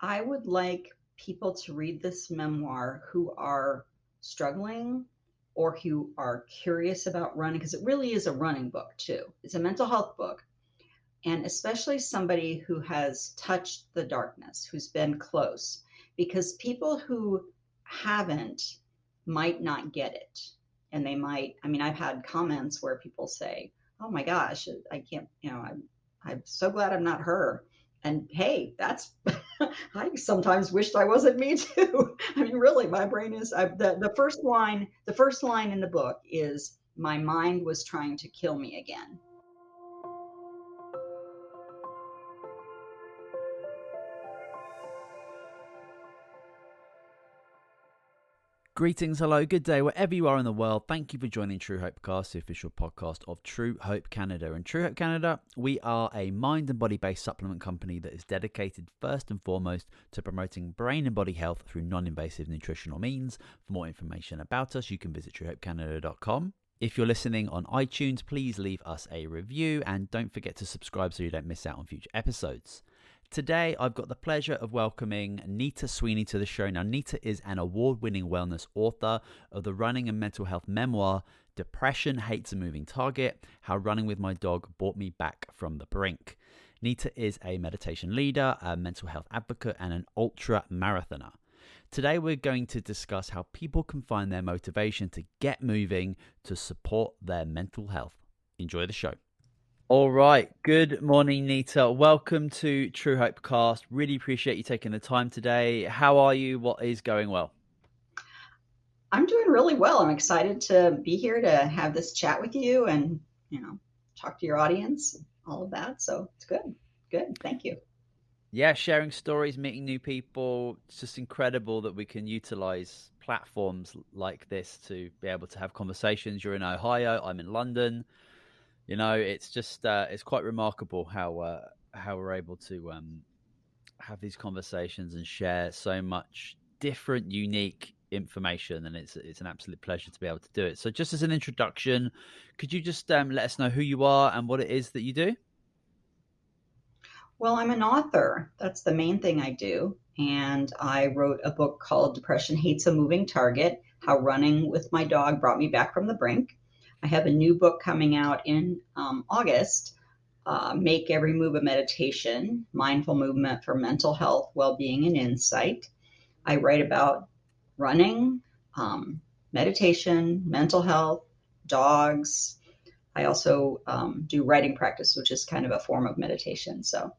I would like people to read this memoir who are struggling or who are curious about running, because it really is a running book too. It's a mental health book. And especially somebody who has touched the darkness, who's been close, because people who haven't might not get it. And they might, I mean, I've had comments where people say, oh my gosh, I can't, I'm so glad I'm not her. And hey, that's, I sometimes wished I wasn't me too. I mean, really, my brain is, the first line in the book is, my mind was trying to kill me again. Greetings, hello, good day, wherever you are in the world. Thank you for joining Truehope Cast, the official podcast of Truehope Canada. In Truehope Canada, we are a mind and body-based supplement company that is dedicated first and foremost to promoting brain and body health through non-invasive nutritional means. For more information about us, you can visit truehopecanada.com. If you're listening on iTunes, please leave us a review and don't forget to subscribe so you don't miss out on future episodes. Today, I've got the pleasure of welcoming Nita Sweeney to the show. Now, Nita is an award-winning wellness author of the running and mental health memoir, Depression Hates a Moving Target, How Running with My Dog Brought Me Back from the Brink. Nita is a meditation leader, a mental health advocate, and an ultra-marathoner. Today, we're going to discuss how people can find their motivation to get moving to support their mental health. Enjoy the show. All right. Good morning, Nita. Welcome to Truehope Cast. Really appreciate you taking the time today. How are you? What is going well? I'm doing really well. I'm excited to be here to have this chat with you and, talk to your audience, all of that. So it's good. Good. Thank you. Yeah, sharing stories, meeting new people. It's just incredible that we can utilize platforms like this to be able to have conversations. You're in Ohio, I'm in London. It's just it's quite remarkable how we're able to have these conversations and share so much different, unique information, and it's an absolute pleasure to be able to do it. So, just as an introduction, could you just let us know who you are and what it is that you do? Well, I'm an author. That's the main thing I do. And I wrote a book called Depression Hates a Moving Target, How Running with My Dog Brought Me Back from the Brink. I have a new book coming out in August, Make Every Move a Meditation, Mindful Movement for Mental Health, Well-Being, and Insight. I write about running, meditation, mental health, dogs. I also do writing practice, which is kind of a form of meditation. So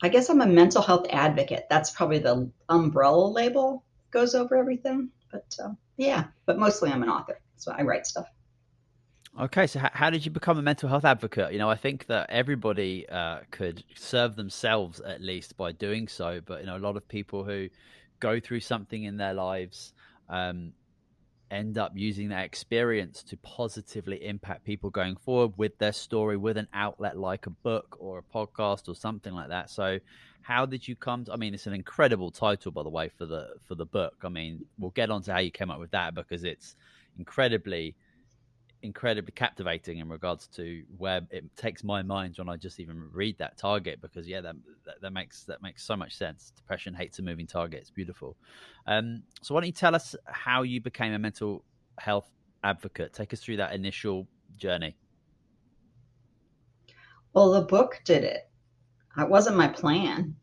I guess I'm a mental health advocate. That's probably the umbrella label that goes over everything. But yeah, but mostly I'm an author. So I write stuff. Okay, so how did you become a mental health advocate? I think that everybody could serve themselves at least by doing so, but a lot of people who go through something in their lives end up using that experience to positively impact people going forward with their story, with an outlet like a book or a podcast or something like that. So how did you come to, I mean, it's an incredible title, by the way, for the book. I mean, we'll get on to how you came up with that because it's incredibly captivating in regards to where it takes my mind when I just even read that target, because that makes so much sense. Depression hates a moving target. It's beautiful. So why don't you tell us how you became a mental health advocate? Take us through that initial journey. Well, the book did it. It wasn't my plan.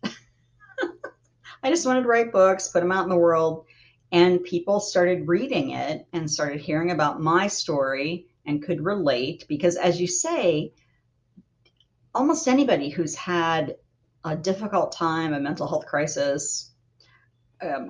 I just wanted to write books, put them out in the world, and people started reading it and started hearing about my story and could relate, because as you say, almost anybody who's had a difficult time, a mental health crisis,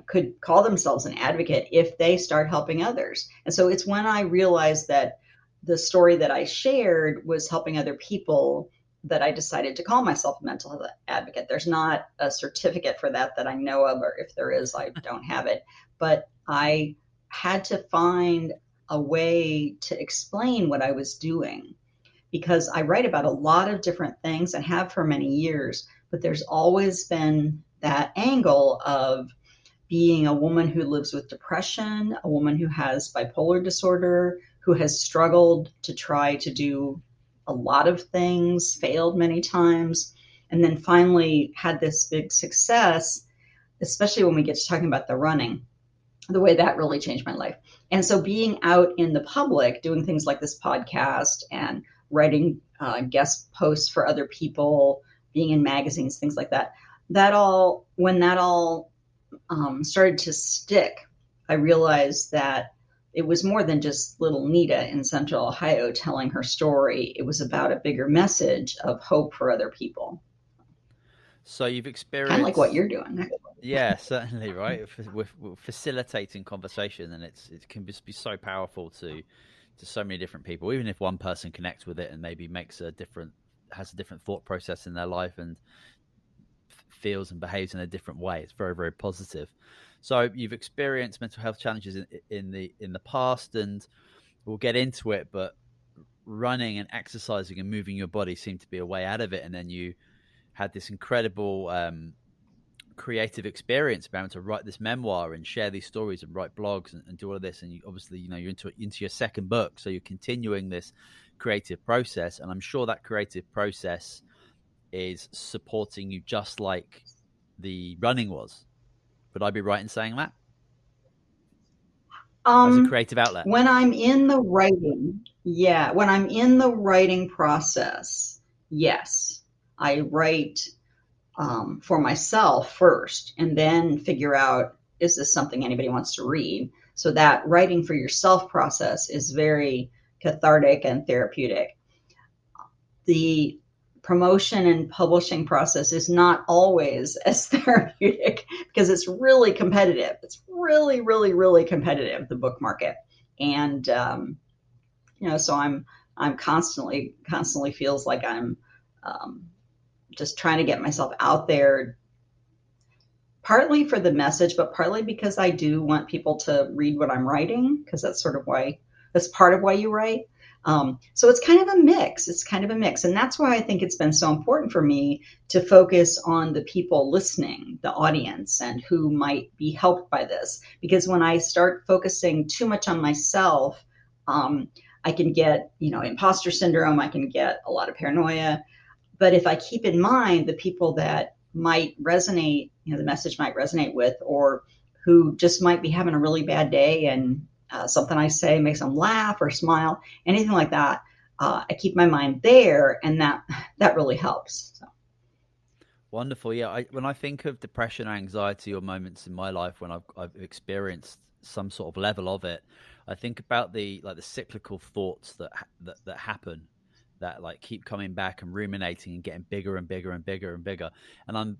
could call themselves an advocate if they start helping others. And so it's when I realized that the story that I shared was helping other people that I decided to call myself a mental health advocate. There's not a certificate for that I know of, or if there is, I don't have it. But I had to find a way to explain what I was doing, because I write about a lot of different things and have for many years, but there's always been that angle of being a woman who lives with depression, a woman who has bipolar disorder, who has struggled to try to do a lot of things, failed many times, and then finally had this big success. especially when we get to talking about the running, the way that really changed my life. And so being out in the public, doing things like this podcast and writing guest posts for other people, being in magazines, things like that, when that all started to stick, I realized that it was more than just little Nita in Central Ohio telling her story. It was about a bigger message of hope for other people. So you've Kind of like what experienced, you're doing. yeah, certainly, right? With facilitating conversation, and it can just be so powerful to so many different people. Even if one person connects with it and maybe has a different thought process in their life and feels and behaves in a different way, it's very, very positive. So you've experienced mental health challenges in the past, and we'll get into it. But running and exercising and moving your body seemed to be a way out of it, and then you had this incredible creative experience about to write this memoir and share these stories and write blogs and do all of this. And you obviously, you're into your second book, so you're continuing this creative process. And I'm sure that creative process is supporting you just like the running was. Would I be right in saying that? As a creative outlet? When I'm in the writing, yeah, when I'm in the writing process, yes, I write for myself first and then figure out, is this something anybody wants to read? So that writing for yourself process is very cathartic and therapeutic. The promotion and publishing process is not always as therapeutic because it's really competitive. It's really, really, really competitive, the book market. And, so I'm constantly feels like I'm just trying to get myself out there, partly for the message, but partly because I do want people to read what I'm writing, because that's part of why you write. So it's kind of a mix. And that's why I think it's been so important for me to focus on the people listening, the audience, and who might be helped by this. Because when I start focusing too much on myself, I can get, imposter syndrome. I can get a lot of paranoia. But if I keep in mind the people that might resonate, the message might resonate with, or who just might be having a really bad day and something I say makes them laugh or smile, anything like that, I keep my mind there, and that really helps. So. Wonderful. Yeah. When I think of depression, anxiety, or moments in my life when I've experienced some sort of level of it, I think about the cyclical thoughts that happen, that keep coming back and ruminating and getting bigger and bigger and bigger and bigger. And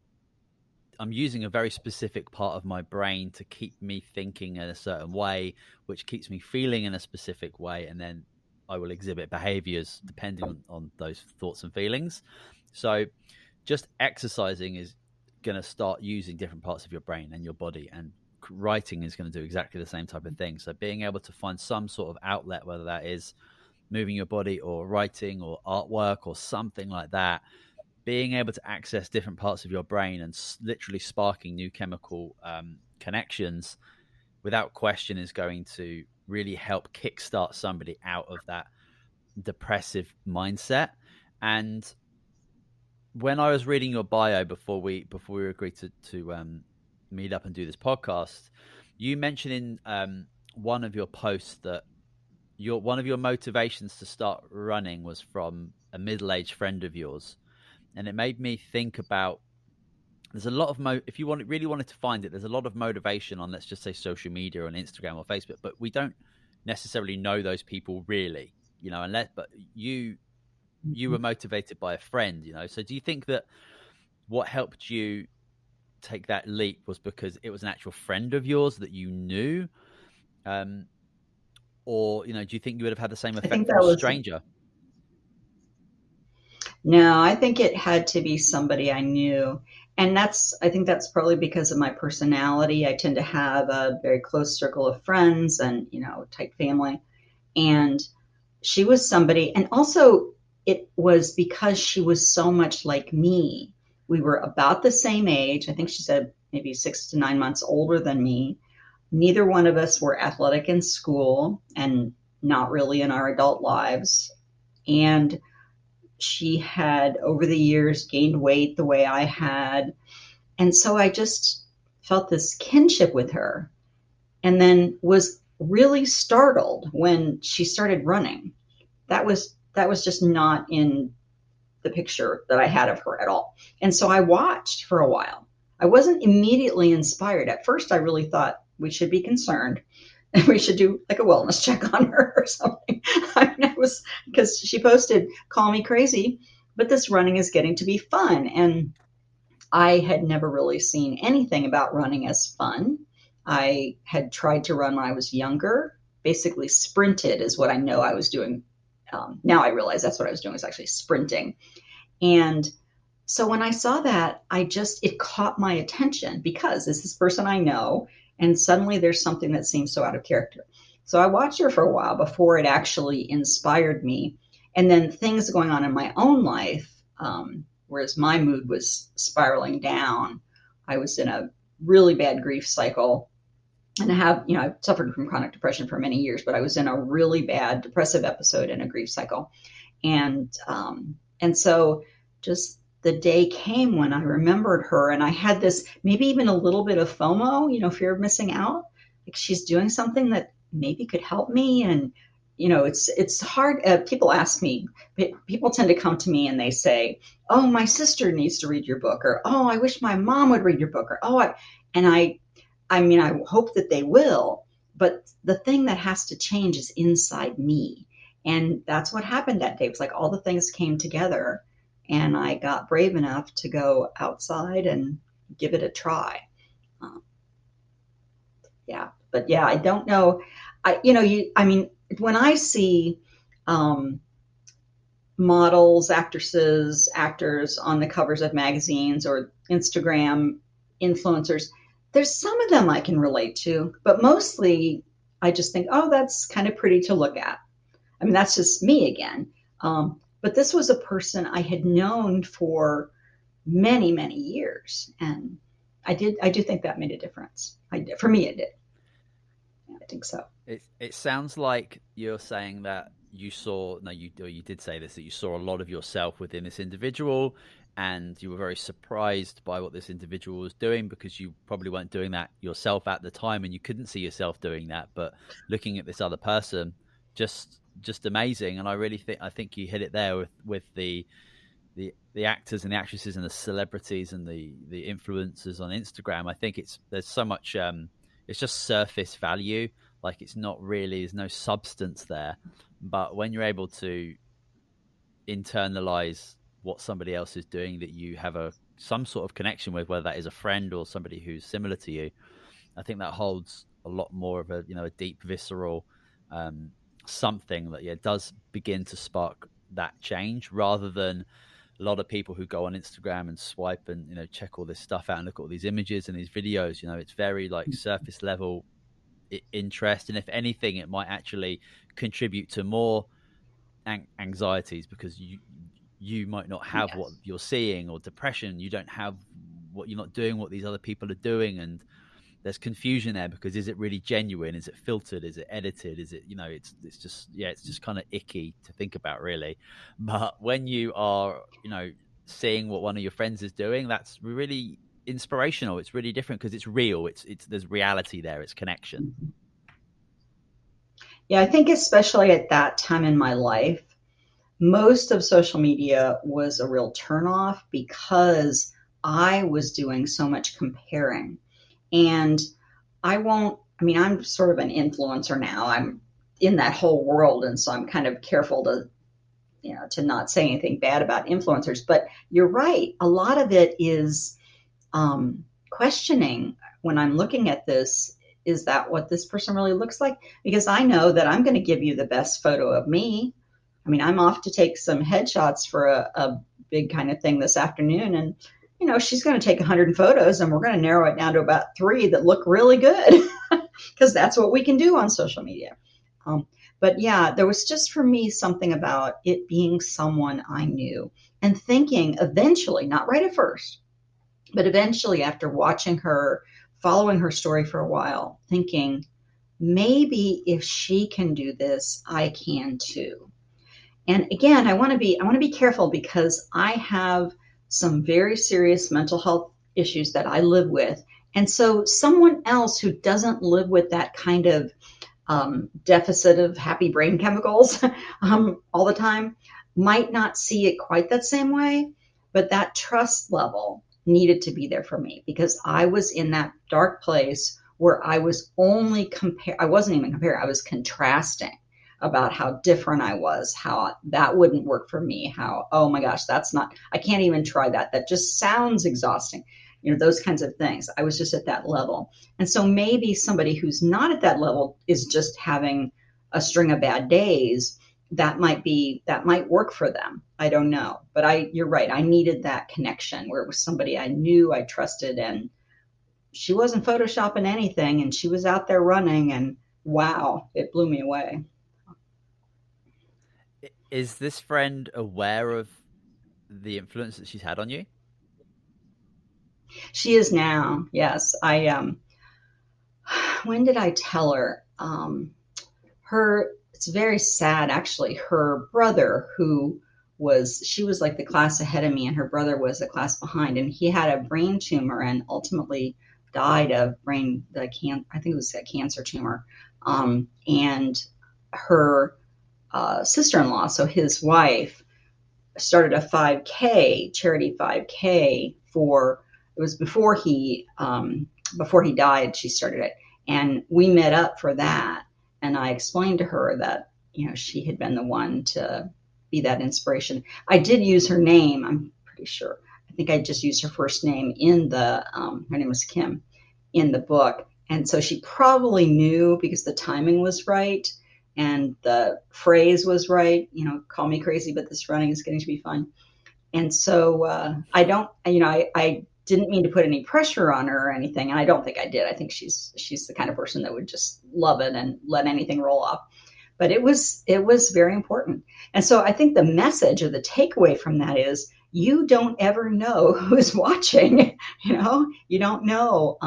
I'm using a very specific part of my brain to keep me thinking in a certain way, which keeps me feeling in a specific way. And then I will exhibit behaviors depending on those thoughts and feelings. So just exercising is going to start using different parts of your brain and your body, and writing is going to do exactly the same type of thing. So being able to find some sort of outlet, whether that is moving your body or writing or artwork or something like that, being able to access different parts of your brain and literally sparking new chemical connections without question is going to really help kickstart somebody out of that depressive mindset. And when I was reading your bio before we agreed to meet up and do this podcast, you mentioned in one of your posts that one of your motivations to start running was from a middle-aged friend of yours. And it made me think about, there's a lot of if you really wanted to find it, there's a lot of motivation on, let's just say, social media, on Instagram or Facebook, but we don't necessarily know those people really, but you were motivated by a friend, So do you think that what helped you take that leap was because it was an actual friend of yours that you knew? Or, do you think you would have had the same effect from a stranger? No, I think it had to be somebody I knew. And I think that's probably because of my personality. I tend to have a very close circle of friends and, tight family. And she was somebody, and also it was because she was so much like me. We were about the same age. I think she said maybe 6 to 9 months older than me. Neither one of us were athletic in school and not really in our adult lives. And she had, over the years, gained weight the way I had. And so I just felt this kinship with her, and then was really startled when she started running. That was just not in the picture that I had of her at all. And so I watched for a while. I wasn't immediately inspired. At first, I really thought we should be concerned and we should do like a wellness check on her or something. I mean, it was because she posted, "Call me crazy, but this running is getting to be fun." And I had never really seen anything about running as fun. I had tried to run when I was younger, basically sprinted is what I know I was doing. Now I realize that's what I was doing, was actually sprinting. And so when I saw that, it caught my attention because this is a person I know, and suddenly there's something that seems so out of character. So I watched her for a while before it actually inspired me. And then things going on in my own life, whereas my mood was spiraling down. I was in a really bad grief cycle, and I suffered from chronic depression for many years, but I was in a really bad depressive episode in a grief cycle. And so just the day came when I remembered her, and I had this, maybe even a little bit of FOMO, fear of missing out. Like, she's doing something that maybe could help me. And, it's hard. People ask me, people tend to come to me and they say, "Oh, my sister needs to read your book," or, "Oh, I wish my mom would read your book," or, I mean, I hope that they will, but the thing that has to change is inside me. And that's what happened that day. It was like all the things came together, and I got brave enough to go outside and give it a try. Um, yeah, but yeah, I don't know. When I see um, models, actresses, actors on the covers of magazines or Instagram influencers, there's some of them I can relate to, but mostly I just think, oh, that's kind of pretty to look at. I mean, that's just me again. But this was a person I had known for many, many years, and I do think that made a difference. For me, it did. Yeah, I think so. It sounds like you're saying that you did say this, that you saw a lot of yourself within this individual, and you were very surprised by what this individual was doing because you probably weren't doing that yourself at the time, and you couldn't see yourself doing that. But looking at this other person, just amazing. And I think you hit it there with the actors and the actresses and the celebrities and the influencers on Instagram. I think there's so much it's just surface value. Like, it's not really, there's no substance there. But when you're able to internalize what somebody else is doing that you have some sort of connection with, whether that is a friend or somebody who's similar to you, I think that holds a lot more of a deep, visceral something that does begin to spark that change, rather than a lot of people who go on Instagram and swipe and check all this stuff out and look at all these images and these videos. It's very like surface level interest, and if anything, it might actually contribute to more anxieties, because you might not have Yes. what you're seeing, or depression. You don't have you're not doing what these other people are doing, and there's confusion there, because is it really genuine? Is it filtered? Is it edited? Is it, it's just kind of icky to think about, really. But when you are, seeing what one of your friends is doing, that's really inspirational. It's really different because it's real. It's there's reality there. It's connection. Yeah, I think especially at that time in my life, most of social media was a real turnoff because I was doing so much comparing. And I'm sort of an influencer now. I'm in that whole world. And so I'm kind of careful to not say anything bad about influencers. But you're right. A lot of it is questioning when I'm looking at this. Is that what this person really looks like? Because I know that I'm going to give you the best photo of me. I mean, I'm off to take some headshots for a big kind of thing this afternoon. And, she's going to take 100 photos, and we're going to narrow it down to about 3 that look really good, because that's what we can do on social media. But yeah, there was just for me something about it being someone I knew, and thinking eventually, not right at first, but eventually after watching her, following her story for a while, thinking, maybe if she can do this, I can too. And again, I want to be careful, because I have some very serious mental health issues that I live with, And so someone else who doesn't live with that kind of deficit of happy brain chemicals all the time might not see it quite that same way, but that trust level needed to be there for me because I was in that dark place where I was only I wasn't even comparing, I was contrasting about how different I was, how that wouldn't work for me, how, oh my gosh, that's not, I can't even try that. That just sounds exhausting. Those kinds of things. I was just at that level. And so maybe somebody who's not at that level is just having a string of bad days. That might work for them. I don't know. But you're right. I needed that connection where it was somebody I knew, I trusted, and she wasn't photoshopping anything and she was out there running, and wow, it blew me away. Is this friend aware of the influence that she's had on you? She is now. Yes. When did I tell her? It's very sad actually. Her brother, she was like the class ahead of me, and her brother was a class behind, and he had a brain tumor and ultimately died of I think it was a cancer tumor. And her sister-in-law, so his wife, started a 5K, charity 5K it was before he died, she started it. And we met up for that. And I explained to her that, she had been the one to be that inspiration. I did use her name, I'm pretty sure. I think I just used her first name her name was Kim, in the book. And so she probably knew because the timing was right and the phrase was right, call me crazy, but this running is getting to be fun. And so I didn't mean to put any pressure on her or anything. And I don't think I did. I think she's the kind of person that would just love it and let anything roll off. But it was very important. And so I think the message or the takeaway from that is you don't ever know who's watching. You don't know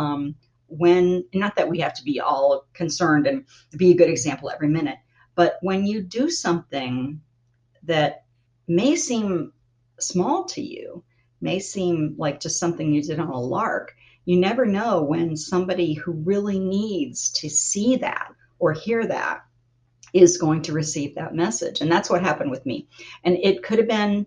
when, not that we have to be all concerned and be a good example every minute, but when you do something that may seem small to you, may seem like just something you did on a lark, you never know when somebody who really needs to see that or hear that is going to receive that message. And that's what happened with me. And it could have been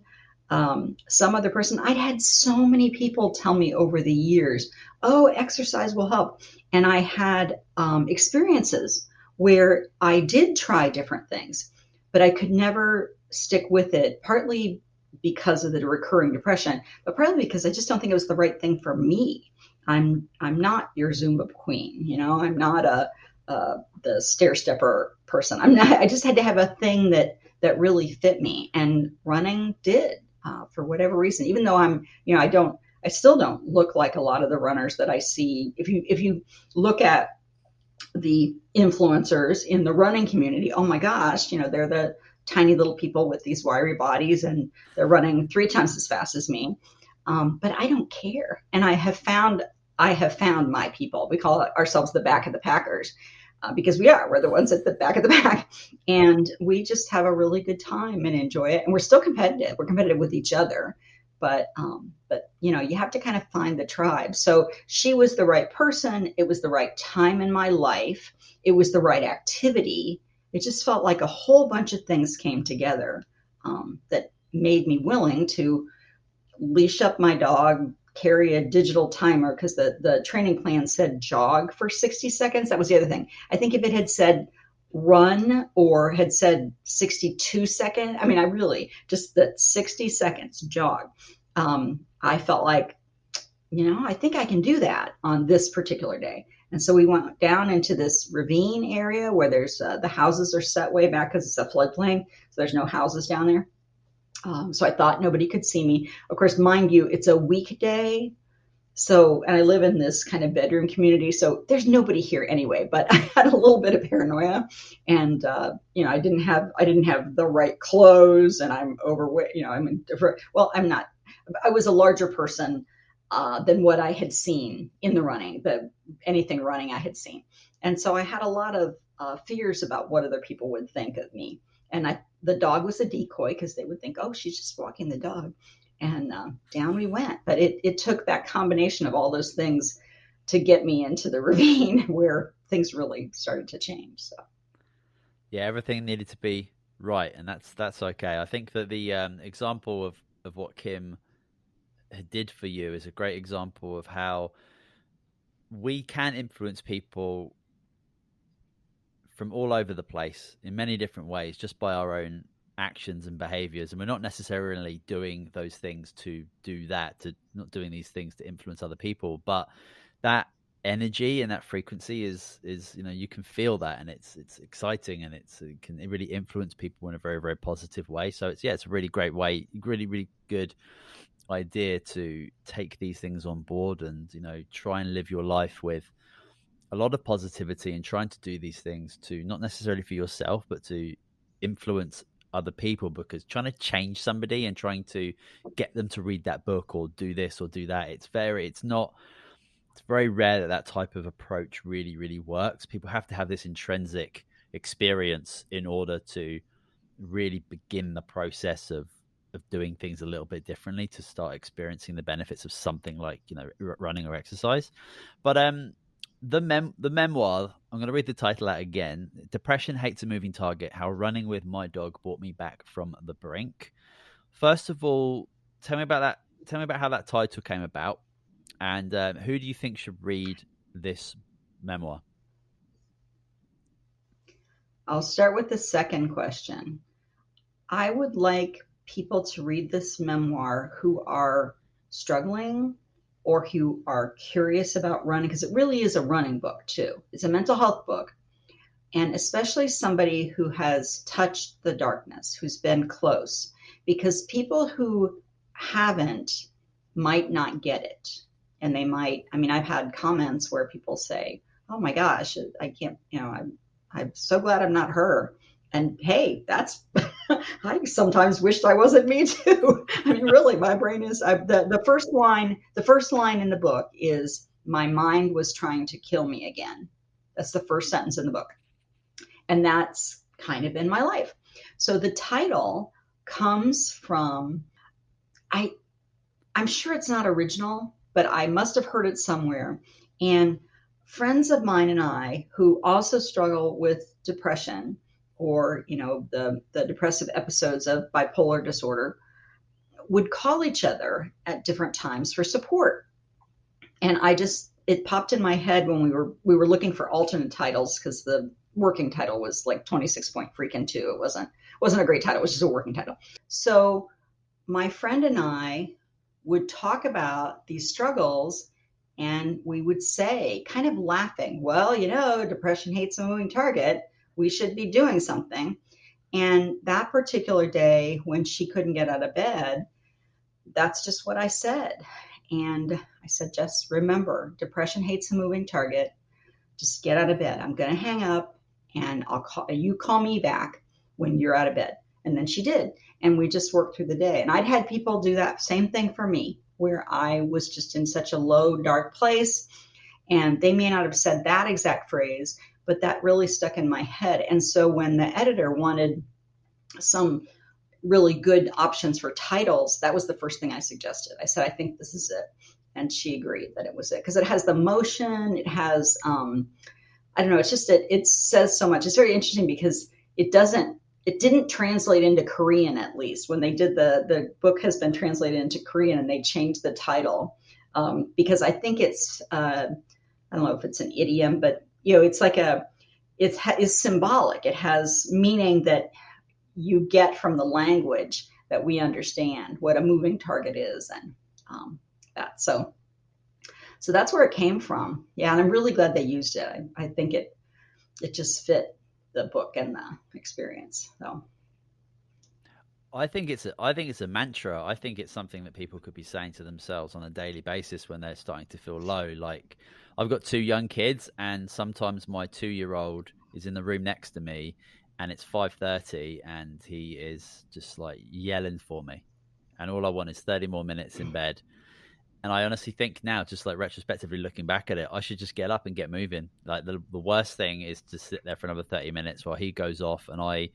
some other person. I'd had so many people tell me over the years, oh, exercise will help. And I had experiences where I did try different things, but I could never stick with it, partly because of the recurring depression, but partly because I just don't think it was the right thing for me. I'm not your Zumba queen, I'm not the stair stepper person. I just had to have a thing that really fit me, and running did. For whatever reason, even though I still don't look like a lot of the runners that I see. If you look at the influencers in the running community, oh my gosh, they're the tiny little people with these wiry bodies, and they're running 3 times as fast as me. But I don't care. And I have found my people. We call ourselves the back of the packers. Because we're the ones at the back of the pack, and we just have a really good time and enjoy it. And we're still competitive. We're competitive with each other, but you have to kind of find the tribe. So she was the right person. It was the right time in my life. It was the right activity. It just felt like a whole bunch of things came together that made me willing to leash up my dog, carry a digital timer, because the training plan said jog for 60 seconds. That was the other thing. I think if it had said run or had said 62 seconds, I really just that 60 seconds jog. I felt like, I think I can do that on this particular day. And so we went down into this ravine area where there's the houses are set way back because it's a floodplain. So there's no houses down there. So I thought nobody could see me. Of course, mind you, it's a weekday. And I live in this kind of bedroom community, so there's nobody here anyway, but I had a little bit of paranoia, and, I didn't have the right clothes, and I'm overweight, I'm in different, well, I'm not, I was a larger person than what I had seen in the running, anything running I had seen. And so I had a lot of fears about what other people would think of me. And the dog was a decoy because they would think, oh, she's just walking the dog. And down we went. But it took that combination of all those things to get me into the ravine where things really started to change. So Yeah, everything needed to be right, and that's okay. I think that the example of what Kim did for you is a great example of how we can influence people from all over the place in many different ways just by our own actions and behaviors, and we're not necessarily doing those things to do that, to not doing these things to influence other people, but that energy and that frequency is you can feel that, and it's exciting, and it can really influence people in a very, very positive way. So it's a really great way, really, really good idea to take these things on board and try and live your life with a lot of positivity and trying to do these things to not necessarily for yourself, but to influence other people, because trying to change somebody and trying to get them to read that book or do this or do that, it's very rare that type of approach really, really works. People have to have this intrinsic experience in order to really begin the process of doing things a little bit differently, to start experiencing the benefits of something like running or exercise. But the memoir, I'm going to read the title out again. Depression Hates a Moving Target: How Running with My Dog Brought Me Back from the Brink. First of all, tell me about that. Tell me about how that title came about, and who do you think should read this memoir? I'll start with the second question. I would like people to read this memoir who are struggling or who are curious about running, because it really is a running book too. It's a mental health book. And especially somebody who has touched the darkness, who's been close, because people who haven't might not get it. And they might, I've had comments where people say, oh my gosh, I can't, I'm so glad I'm not her. And hey, that's, I sometimes wished I wasn't me too. Really, my brain is, the first line in the book is, my mind was trying to kill me again. That's the first sentence in the book. And that's kind of in my life. So the title comes from, I'm sure it's not original, but I must have heard it somewhere. And friends of mine and I who also struggle with depression, or the depressive episodes of bipolar disorder, would call each other at different times for support. And it popped in my head when we were looking for alternate titles, because the working title was like 26 Point Freakin' 2. It wasn't a great title. It was just a working title. So my friend and I would talk about these struggles, and we would say, kind of laughing, well, depression hates a moving target. We should be doing something. And that particular day when she couldn't get out of bed, that's just what I said. And I said, just remember, depression hates a moving target. Just get out of bed. I'm going to hang up, and you call me back when you're out of bed. And then she did. And we just worked through the day. And I'd had people do that same thing for me, where I was just in such a low, dark place. And they may not have said that exact phrase, but that really stuck in my head. And so when the editor wanted some really good options for titles, that was the first thing I suggested. I said, I think this is it. And she agreed that it was it, because it has the motion, it has, I don't know, it's just, it says so much. It's very interesting because it didn't translate into Korean, at least. When they did the book has been translated into Korean, and they changed the title, because I think it's, I don't know if it's an idiom, but it's like it's symbolic. It has meaning that you get from the language that we understand what a moving target is, and that. So that's where it came from. Yeah, and I'm really glad they used it. I think it just fit the book and the experience. So I think it's a mantra. I think it's something that people could be saying to themselves on a daily basis when they're starting to feel low. Like, I've got 2 young kids, and sometimes my 2-year-old is in the room next to me, and it's 5:30, and he is just like yelling for me, and all I want is 30 more minutes in bed. And I honestly think now, just like retrospectively looking back at it, I should just get up and get moving. Like, the worst thing is to sit there for another 30 minutes while he goes off and I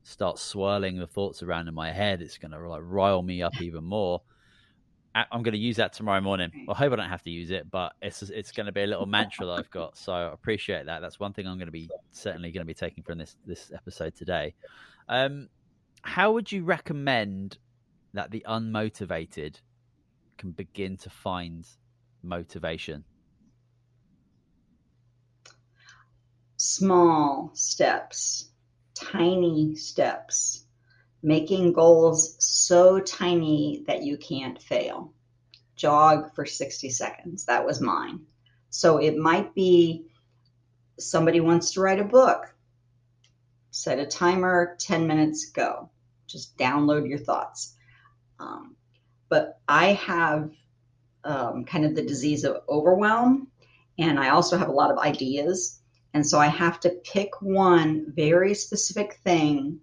start swirling the thoughts around in my head. It's going to like rile me up even more. I'm going to use that tomorrow morning. Well, I hope I don't have to use it, but it's going to be a little mantra that I've got. So I appreciate that. That's one thing I'm going to be certainly going to be taking from this episode today. How would you recommend that the unmotivated can begin to find motivation? Small steps, tiny steps, making goals so tiny that you can't fail. Jog for 60 seconds. That was mine. So it might be somebody wants to write a book. Set a timer, 10 minutes, go. Just download your thoughts. But I have kind of the disease of overwhelm, and I also have a lot of ideas. And so I have to pick one very specific thing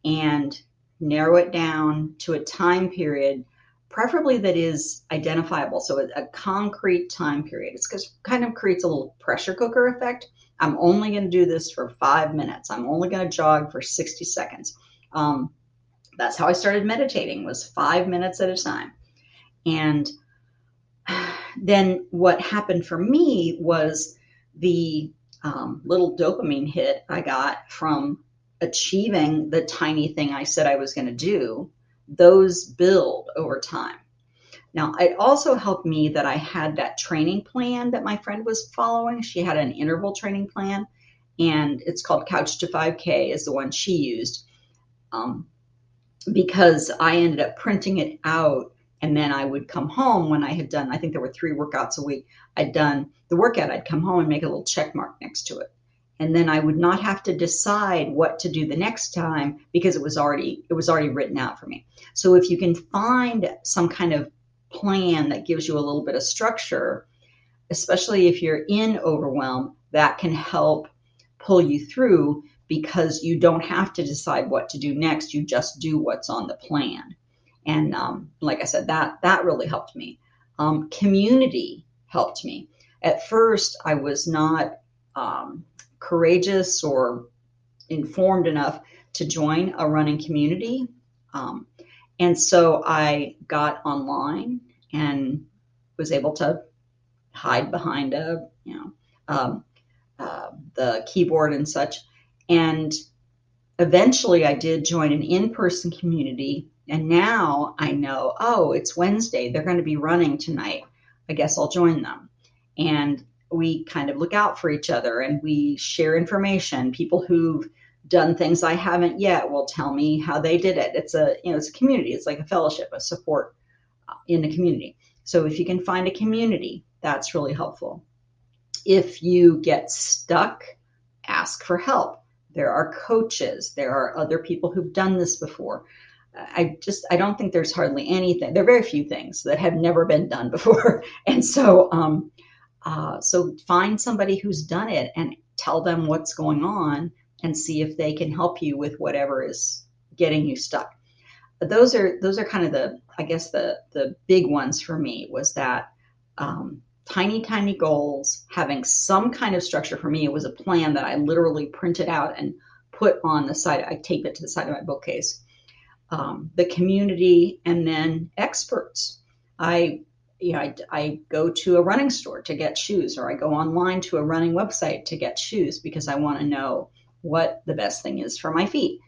and narrow it down to a time period, preferably that is identifiable. So a concrete time period. It's because kind of creates a little pressure cooker effect. I'm only going to do this for 5 minutes. I'm only going to jog for 60 seconds. That's how I started meditating, was 5 minutes at a time. And then what happened for me was the little dopamine hit I got from achieving the tiny thing I said I was going to do. Those build over time. Now, it also helped me that I had that training plan that my friend was following. She had an interval training plan, and it's called Couch to 5K is the one she used, because I ended up printing it out, and then I would come home when I had done, I think there were 3 workouts a week. I'd done the workout, I'd come home and make a little check mark next to it. And then I would not have to decide what to do the next time because it was already written out for me. So if you can find some kind of plan that gives you a little bit of structure, especially if you're in overwhelm, that can help pull you through because you don't have to decide what to do next. You just do what's on the plan. And like I said, that really helped me. Community helped me. At first, I was not courageous or informed enough to join a running community. And so I got online and was able to hide behind the keyboard and such. And eventually I did join an in-person community. And now I know, oh, it's Wednesday. They're going to be running tonight. I guess I'll join them. And we kind of look out for each other and we share information. People who've done things I haven't yet will tell me how they did it. It's a community. It's like a fellowship, a support in the community. So if you can find a community, that's really helpful. If you get stuck, ask for help. There are coaches. There are other people who've done this before. I don't think there's hardly anything. There are very few things that have never been done before. And so, so find somebody who's done it and tell them what's going on and see if they can help you with whatever is getting you stuck. But those are kind of the big ones for me, was that tiny goals, having some kind of structure. For me, it was a plan that I literally printed out and put on the side. I taped it to the side of my bookcase. The community, and then experts. I go to a running store to get shoes, or I go online to a running website to get shoes because I want to know what the best thing is for my feet.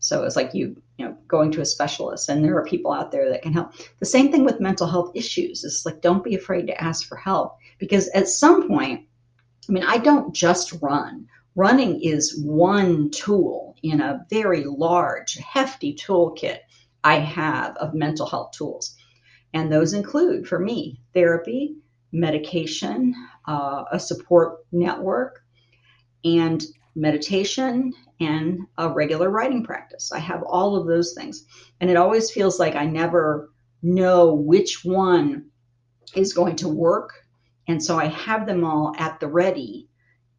So it's like going to a specialist, and there are people out there that can help. The same thing with mental health issues. It's like, don't be afraid to ask for help, because at some point, I don't just run. Running is one tool in a very large, hefty toolkit I have of mental health tools. And those include, for me, therapy, medication, a support network, and meditation, and a regular writing practice. I have all of those things. And it always feels like I never know which one is going to work. And so I have them all at the ready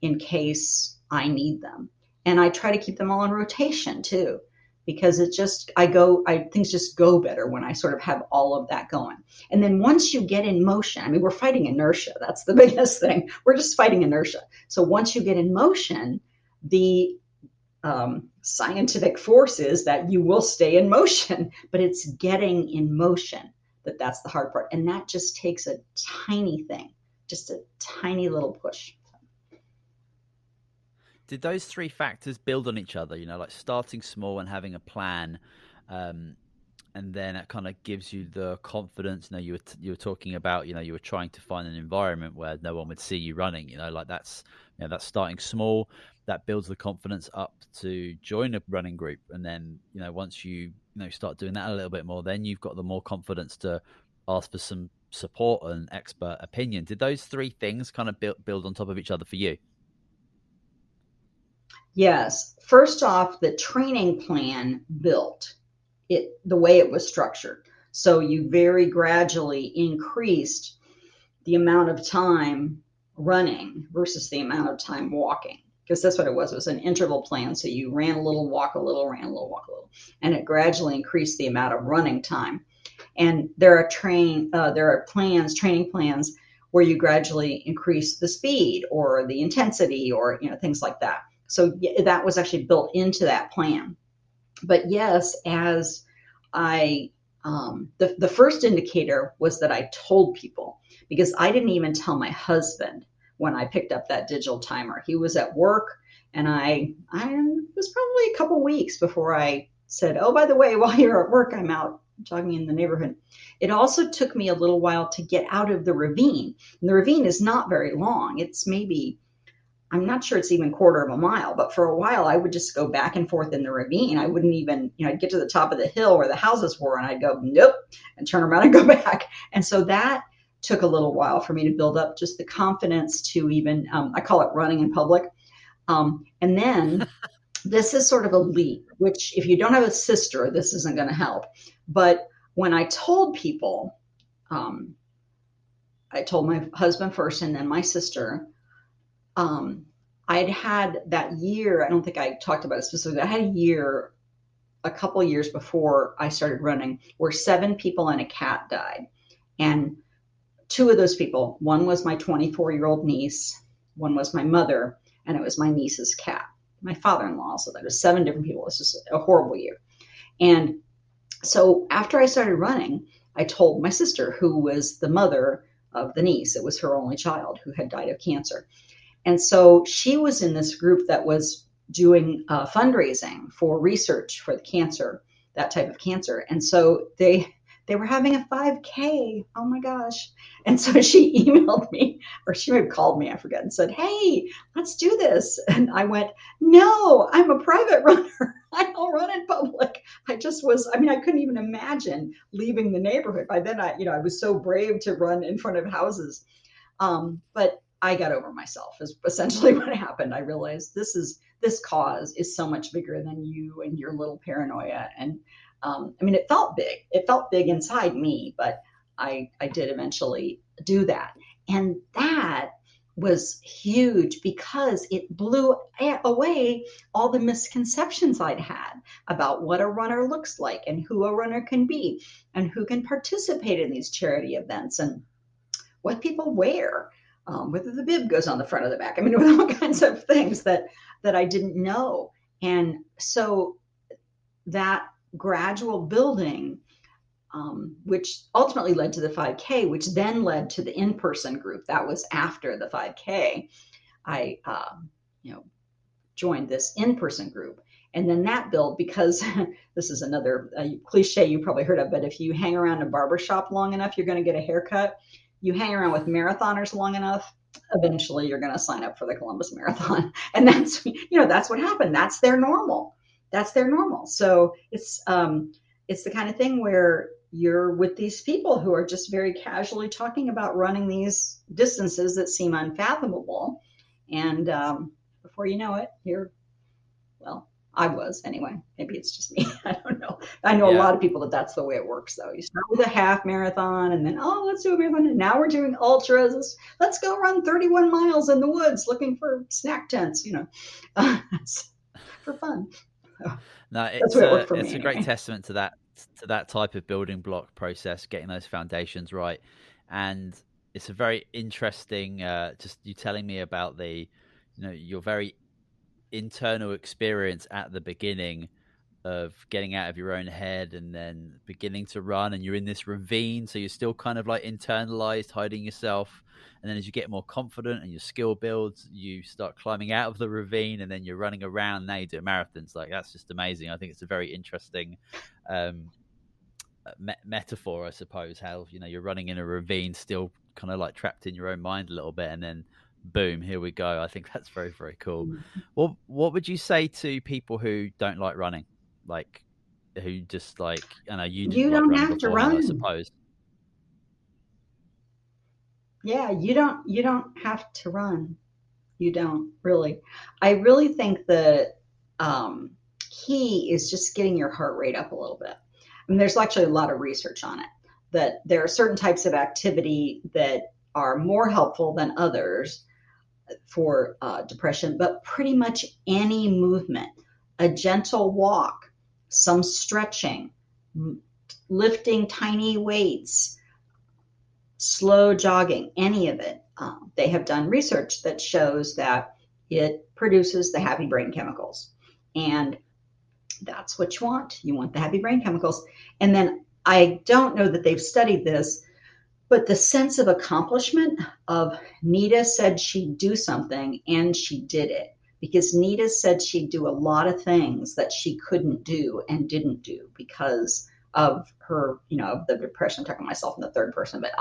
in case I need them. And I try to keep them all in rotation too, because things just go better when I sort of have all of that going. And then once you get in motion, we're fighting inertia. That's the biggest thing. We're just fighting inertia. So once you get in motion, the scientific force is that you will stay in motion, but it's getting in motion that that's the hard part. And that just takes a tiny thing, just a tiny little push. Did those three factors build on each other? Like starting small and having a plan, and then it kind of gives you the confidence. You were talking about, you were trying to find an environment where no one would see you running. Like that's starting small. That builds the confidence up to join a running group, and then once you start doing that a little bit more, then you've got the more confidence to ask for some support and expert opinion. Did those three things kind of build on top of each other for you? Yes. First off, the training plan built it the way it was structured. So you very gradually increased the amount of time running versus the amount of time walking, because that's what it was. It was an interval plan. So you ran a little, walk a little, ran a little, walk a little, and it gradually increased the amount of running time. And there are training plans where you gradually increase the speed or the intensity or things like that. So that was actually built into that plan. But yes, as the first indicator was that I told people, because I didn't even tell my husband when I picked up that digital timer. He was at work, and I was probably a couple weeks before I said, oh, by the way, while you're at work, I'm out jogging in the neighborhood. It also took me a little while to get out of the ravine. And the ravine is not very long. It's maybe, I'm not sure it's even quarter of a mile, but for a while I would just go back and forth in the ravine. I wouldn't even, I'd get to the top of the hill where the houses were and I'd go, nope, and turn around and go back. And so that took a little while for me to build up just the confidence to even, I call it running in public. And then this is sort of a leap, which if you don't have a sister, this isn't going to help. But when I told people, I told my husband first and then my sister, I'd had that year, I don't think I talked about it specifically, I had a couple years before I started running, where 7 people and a cat died. And 2 of those people, one was my 24-year-old niece, one was my mother, and it was my niece's cat, my father-in-law. So that was 7 different people. It was just a horrible year. And so after I started running, I told my sister, who was the mother of the niece. It was her only child who had died of cancer. And so she was in this group that was doing fundraising for research for the cancer, that type of cancer. And so they were having a 5K. Oh my gosh. And so she emailed me, or she might have called me, I forget, and said, hey, let's do this. And I went, no, I'm a private runner. I don't run in public. I couldn't even imagine leaving the neighborhood. By then, I was so brave to run in front of houses. But I got over myself is essentially what happened. I realized this cause is so much bigger than you and your little paranoia. And it felt big. It felt big inside me, but I did eventually do that. And that was huge because it blew away all the misconceptions I'd had about what a runner looks like and who a runner can be and who can participate in these charity events and what people wear. Whether the bib goes on the front or the back. With all kinds of things that I didn't know. And so that gradual building, which ultimately led to the 5K, which then led to the in-person group. That was after the 5K. I, joined this in-person group. And then that built, because this is another cliche you probably heard of, but if you hang around a barbershop long enough, you're going to get a haircut. You hang around with marathoners long enough, eventually you're going to sign up for the Columbus Marathon. And that's what happened. That's their normal. So it's the kind of thing where you're with these people who are just very casually talking about running these distances that seem unfathomable. And before you know it, I was anyway. Maybe it's just me. I don't know. I know a lot of people that's the way it works, though. You start with a half marathon, and then let's do a marathon, and now we're doing ultras. Let's go run 31 miles in the woods looking for snack tents. For fun. No, it's a great testament to that type of building block process, getting those foundations right, and it's a very interesting. Just you telling me about your very internal experience at the beginning of getting out of your own head and then beginning to run, and you're in this ravine, so you're still kind of like internalized, hiding yourself. And then as you get more confident and your skill builds, you start climbing out of the ravine, and then you're running around. Now you do marathons. Like, that's just amazing. I think it's a very interesting metaphor, I suppose, how, you know, you're running in a ravine, still kind of like trapped in your own mind a little bit, and then boom, here we go. I think that's very, very cool. Well, what would you say to people who don't like running? Like, who just like, I know you didn't You like don't running have to beforehand, I run. suppose. Yeah, you don't have to run. You don't really. I really think the um, key is just getting your heart rate up a little bit. I mean, there's actually a lot of research on it that there are certain types of activity that are more helpful than others for depression, but pretty much any movement, a gentle walk, some stretching, lifting tiny weights, slow jogging, any of it. They have done research that shows that it produces the happy brain chemicals. And that's what you want. You want the happy brain chemicals. And then I don't know that they've studied this, but the sense of accomplishment of Nita said she'd do something and she did it. Because Nita said she'd do a lot of things that she couldn't do and didn't do because of her, of the depression. I'm talking myself in the third person, but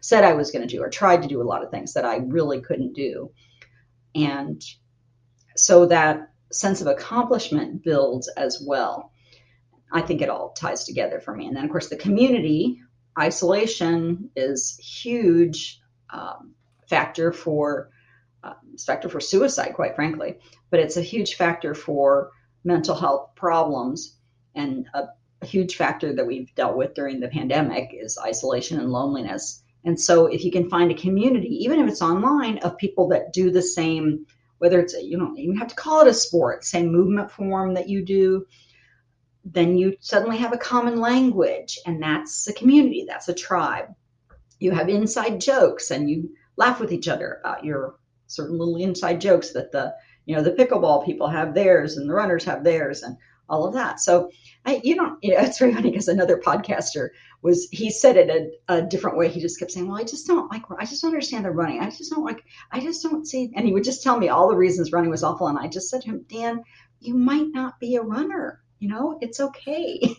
said I was going to do or tried to do a lot of things that I really couldn't do. And so that sense of accomplishment builds as well. I think it all ties together for me. And then, of course, the community isolation is huge factor for suicide, quite frankly. But it's a huge factor for mental health problems, and a huge factor that we've dealt with during the pandemic is isolation and loneliness. And so, if you can find a community, even if it's online, of people that do the same, whether it's you don't even have to call it a sport, same movement form that you do, then you suddenly have a common language, and that's a community, that's a tribe. You have inside jokes, and you laugh with each other about your certain little inside jokes that the pickleball people have theirs, and the runners have theirs, and all of that. So it's very funny because another podcaster he said it a different way. He just kept saying, well, I just don't understand the running. I just don't see, and he would just tell me all the reasons running was awful. And I just said to him, Dan, you might not be a runner. It's okay.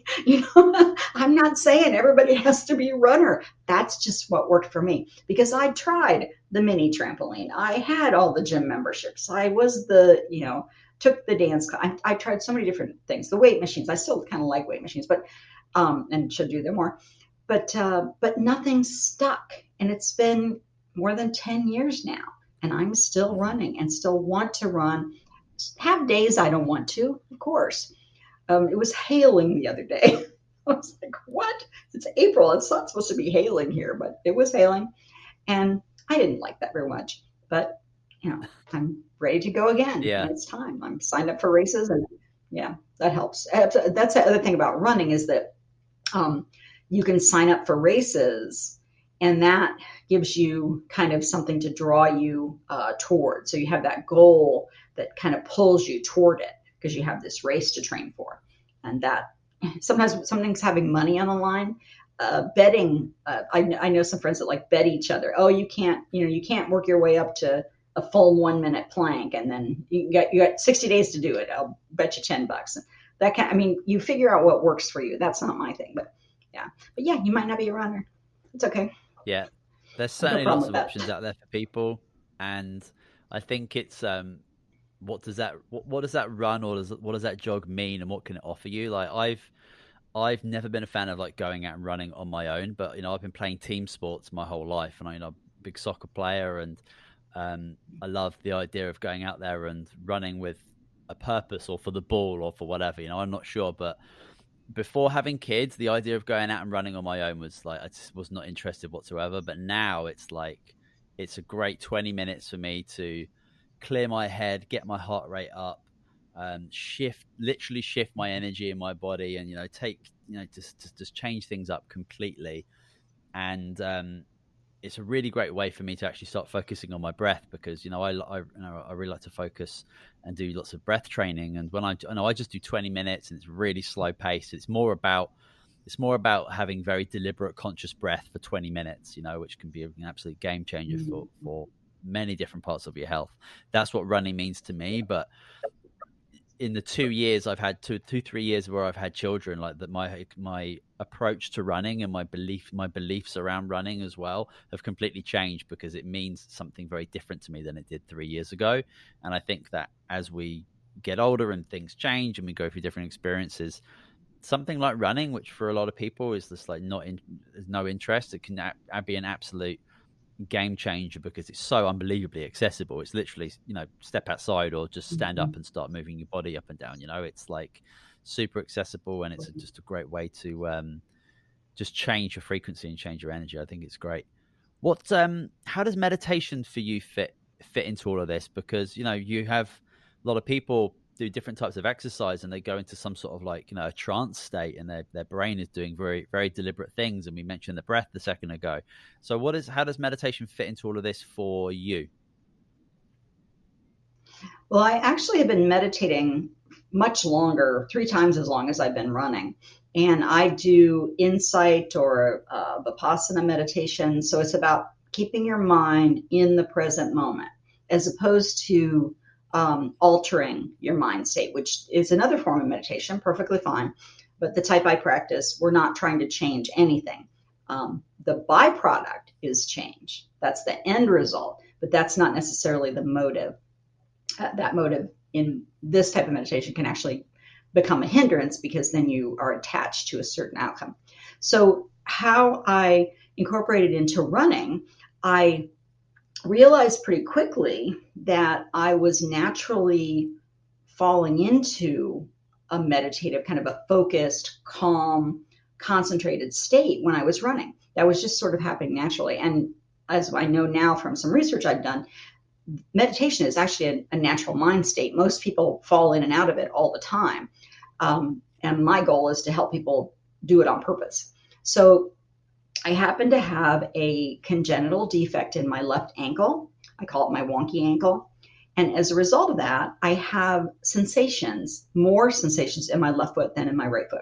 I'm not saying everybody has to be a runner. That's just what worked for me because I tried the mini trampoline. I had all the gym memberships. I was took the dance. I tried so many different things. The weight machines. I still kind of like weight machines, but and should do them more. But nothing stuck. And it's been more than 10 years now, and I'm still running and still want to run. Have days I don't want to, of course. It was hailing the other day. I was like, what? It's April. It's not supposed to be hailing here, but it was hailing. And I didn't like that very much. But, I'm ready to go again. Yeah. And it's time. I'm signed up for races. And yeah, that helps. That's the other thing about running is that you can sign up for races. And that gives you kind of something to draw you toward. So you have that goal that kind of pulls you toward it, because you have this race to train for. And that sometimes having money on the line, betting, I know some friends that like bet each other. Oh, you can't work your way up to a full 1 minute plank, and then you got 60 days to do it. I'll bet you $10. You figure out what works for you. That's not my thing, but yeah, you might not be a runner. It's okay. Yeah, there's certainly lots of options out there for people, and I think it's what does that run, or what does that jog mean, and what can it offer you? Like I've never been a fan of like going out and running on my own, but I've been playing team sports my whole life, and I'm a big soccer player, and I love the idea of going out there and running with a purpose, or for the ball, or for whatever. I'm not sure, but before having kids, the idea of going out and running on my own was like, I just was not interested whatsoever. But now it's like, it's a great 20 minutes for me to clear my head, get my heart rate up, literally shift my energy in my body, and just change things up completely. And it's a really great way for me to actually start focusing on my breath, because I really like to focus and do lots of breath training. And when I just do 20 minutes, and it's really slow pace. It's more about having very deliberate, conscious breath for 20 minutes, which can be an absolute game changer for many different parts of your health. That's what running means to me. But in the 2 years I've had 3 years where I've had children, like that, my approach to running and my beliefs around running as well have completely changed, because it means something very different to me than it did 3 years ago. And I think that as we get older and things change and we go through different experiences, something like running, which for a lot of people is just like there's no interest, it can be an absolute game changer, because it's so unbelievably accessible. It's literally, step outside or just stand up and start moving your body up and down. It's like super accessible, and it's just a great way to just change your frequency and change your energy. I think it's great. How does meditation for you fit into all of this? Because you have a lot of people do different types of exercise, and they go into some sort of like a trance state, and their brain is doing very, very deliberate things. And we mentioned the breath a second ago. So how does meditation fit into all of this for you? Well, I actually have been meditating much longer, 3 times as long as I've been running. And I do insight or Vipassana meditation. So it's about keeping your mind in the present moment, as opposed to altering your mind state, which is another form of meditation, perfectly fine. But the type I practice, we're not trying to change anything. The byproduct is change. That's the end result, but that's not necessarily the motive. That motive in this type of meditation can actually become a hindrance, because then you are attached to a certain outcome. So how I incorporated into running, I realized pretty quickly that I was naturally falling into a meditative, kind of a focused, calm, concentrated state when I was running. That was just sort of happening naturally. And as I know now from some research I've done, meditation is actually a natural mind state. Most people fall in and out of it all the time. And my goal is to help people do it on purpose. So I happen to have a congenital defect in my left ankle. I call it my wonky ankle. And as a result of that, I have more sensations in my left foot than in my right foot.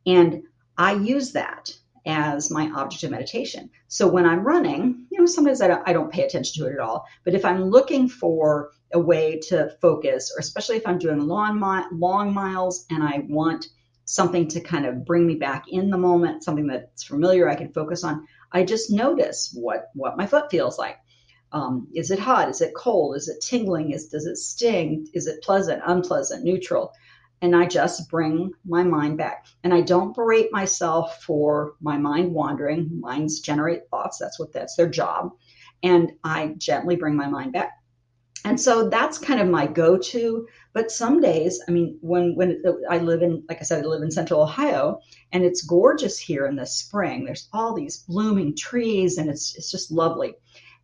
And I use that as my object of meditation. So when I'm running, sometimes I don't pay attention to it at all. But if I'm looking for a way to focus, or especially if I'm doing long miles and I want something to kind of bring me back in the moment, something that's familiar I can focus on, I just notice what my foot feels like. Is it hot? Is it cold? Is it tingling? Does it sting? Is it pleasant, unpleasant, neutral? And I just bring my mind back. And I don't berate myself for my mind wandering. Minds generate thoughts. That's their job. And I gently bring my mind back. And so that's kind of my go-to. But some days, when I live in, like I said, I live in Central Ohio, and it's gorgeous here in the spring. There's all these blooming trees, and it's just lovely.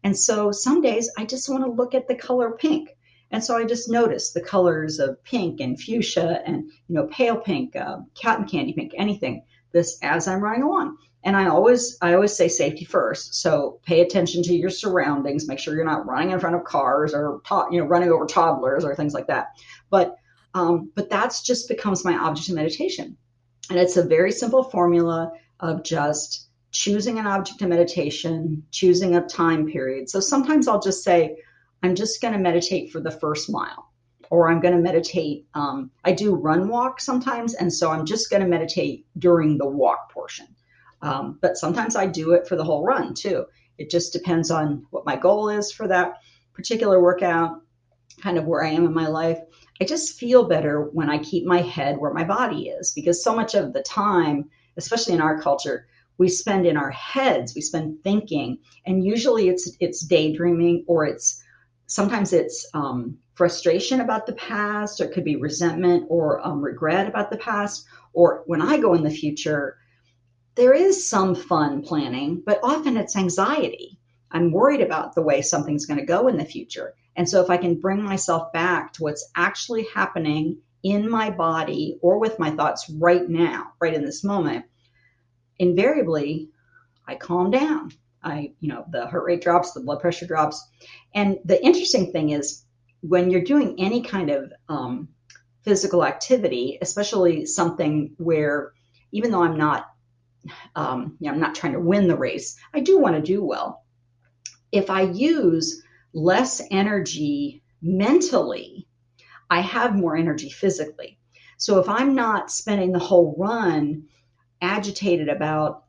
And so some days I just want to look at the color pink. And so I just notice the colors of pink and fuchsia and, pale pink, cotton candy pink, anything, this as I'm running along. And I always say safety first. So pay attention to your surroundings. Make sure you're not running in front of cars or running over toddlers or things like that. But that's just becomes my object of meditation. And it's a very simple formula of just choosing an object of meditation, choosing a time period. So sometimes I'll just say, I'm just going to meditate for the first mile, or I'm going to meditate. I do run walk sometimes. And so I'm just going to meditate during the walk portion. But sometimes I do it for the whole run too. It just depends on what my goal is for that particular workout, kind of where I am in my life. I just feel better when I keep my head where my body is, because so much of the time, especially in our culture, we spend in our heads, we spend thinking, and usually it's daydreaming, or sometimes it's frustration about the past, or it could be resentment or regret about the past. Or when I go in the future, there is some fun planning, but often it's anxiety. I'm worried about the way something's going to go in the future. And so if I can bring myself back to what's actually happening in my body or with my thoughts right now, right in this moment, invariably, I calm down. the heart rate drops, the blood pressure drops. And the interesting thing is when you're doing any kind of physical activity, especially something where, even though I'm not trying to win the race, I do want to do well. If I use less energy mentally, I have more energy physically. So if I'm not spending the whole run agitated about,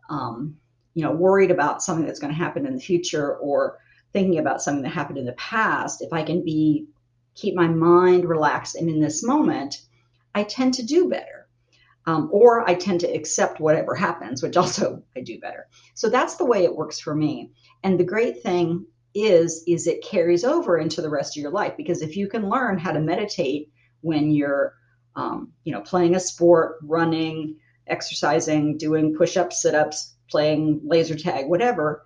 worried about something that's going to happen in the future, or thinking about something that happened in the past, if I can keep my mind relaxed and in this moment, I tend to do better. Or I tend to accept whatever happens, which also I do better. So that's the way it works for me. And the great thing is it carries over into the rest of your life, because if you can learn how to meditate when you're, playing a sport, running, exercising, doing push-ups, sit-ups, playing laser tag, whatever,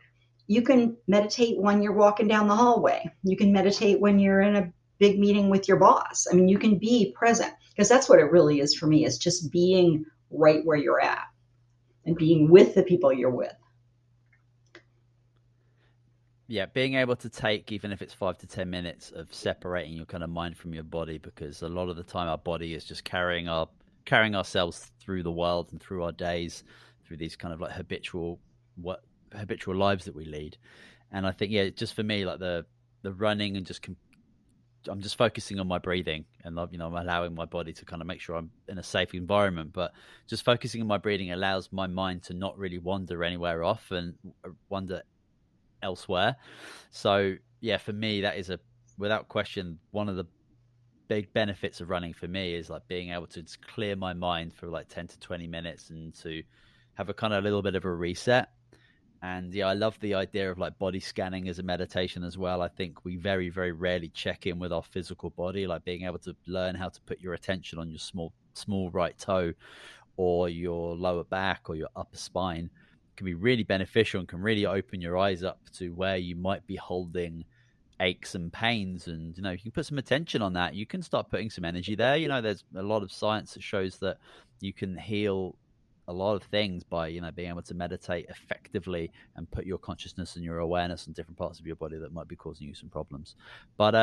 you can meditate when you're walking down the hallway. You can meditate when you're in a big meeting with your boss. I mean, you can be present, because that's what it really is for me. It's just being right where you're at and being with the people you're with. Yeah, being able to take, even if it's 5 to 10 minutes of separating your kind of mind from your body, because a lot of the time our body is just carrying ourselves through the world and through our days, through these kind of like habitual lives that we lead. And I think, yeah, just for me, like the running and I'm just focusing on my breathing, and I'm allowing my body to kind of make sure I'm in a safe environment. But just focusing on my breathing allows my mind to not really wander anywhere off and wander elsewhere. So yeah, for me, that is without question, one of the big benefits of running for me is like being able to just clear my mind for like 10 to 20 minutes and to have a kind of a little bit of a reset. And yeah, I love the idea of like body scanning as a meditation as well. I think we very, very rarely check in with our physical body, like being able to learn how to put your attention on your small right toe or your lower back or your upper spine can be really beneficial and can really open your eyes up to where you might be holding aches and pains. And you can put some attention on that, you can start putting some energy there. There's a lot of science that shows that you can heal a lot of things by being able to meditate effectively and put your consciousness and your awareness on different parts of your body that might be causing you some problems. But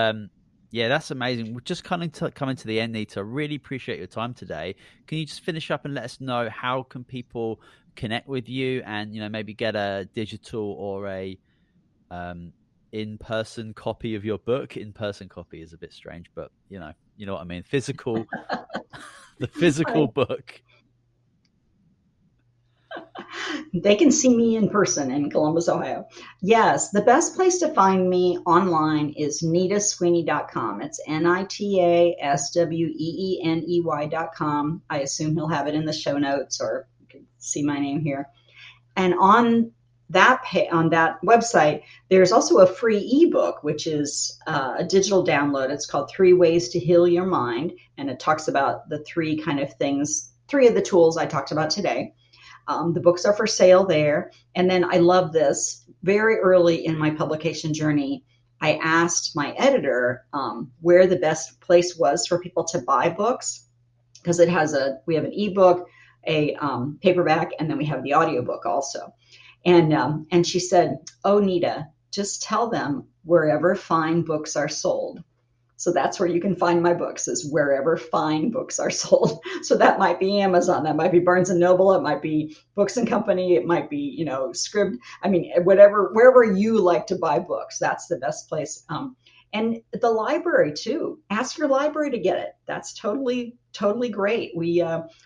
yeah, that's amazing. We're just coming to the end, Nita. I really appreciate your time today. Can you just finish up and let us know how can people connect with you and maybe get a digital or a in-person copy of your book? In-person copy is a bit strange, but you know what I mean. Physical, the physical book. They can see me in person in Columbus, Ohio. Yes, the best place to find me online is nitasweeney.com. It's nitasweeney.com. I assume he'll have it in the show notes, or you can see my name here. And on that website, there's also a free ebook, which is a digital download. It's called 3 Ways to Heal Your Mind, and it talks about the three of the tools I talked about today. The books are for sale there. And then I love this. Very early in my publication journey, I asked my editor where the best place was for people to buy books, because we have an ebook, a paperback, and then we have the audiobook also. And she said, "Oh, Nita, just tell them wherever fine books are sold." So that's where you can find my books, is wherever fine books are sold. So that might be Amazon, that might be Barnes and Noble, it might be Books and Company, it might be, Scribd. I mean, wherever you like to buy books, that's the best place. And the library too. Ask your library to get it. That's totally, totally great. We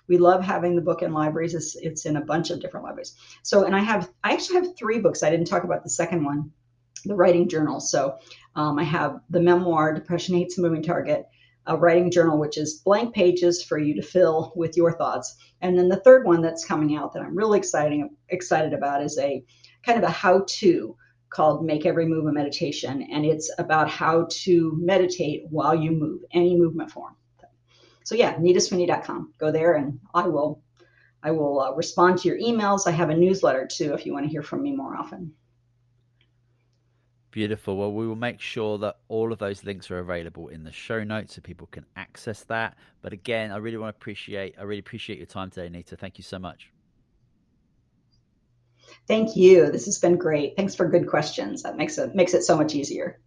love having the book in libraries. It's in a bunch of different libraries. So, and I actually have 3 books. I didn't talk about the second one, the writing journal. So I have the memoir, Depression Hates a Moving Target, a writing journal, which is blank pages for you to fill with your thoughts. And then the third one that's coming out that I'm really excited about is a kind of a how-to called Make Every Move a Meditation. And it's about how to meditate while you move, any movement form. So yeah, nitasweeney.com. Go there and I will respond to your emails. I have a newsletter too, if you want to hear from me more often. Beautiful. Well, we will make sure that all of those links are available in the show notes so people can access that. But again, I really appreciate your time today, Nita. Thank you so much. Thank you. This has been great. Thanks for good questions. That makes it so much easier.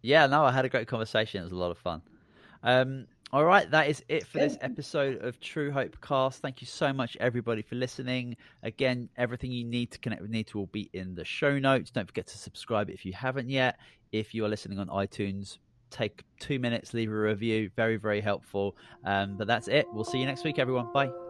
Yeah, no, I had a great conversation. It was a lot of fun. All right, that is it for this Good. episode of True Hope Cast. Thank you so much, everybody, for listening. Again, everything you need to connect with Nita will be in the show notes. Don't forget to subscribe if you haven't yet. If you are listening on iTunes, take 2 minutes, leave a review. Very, very helpful. But that's it. We'll see you next week, everyone. Bye.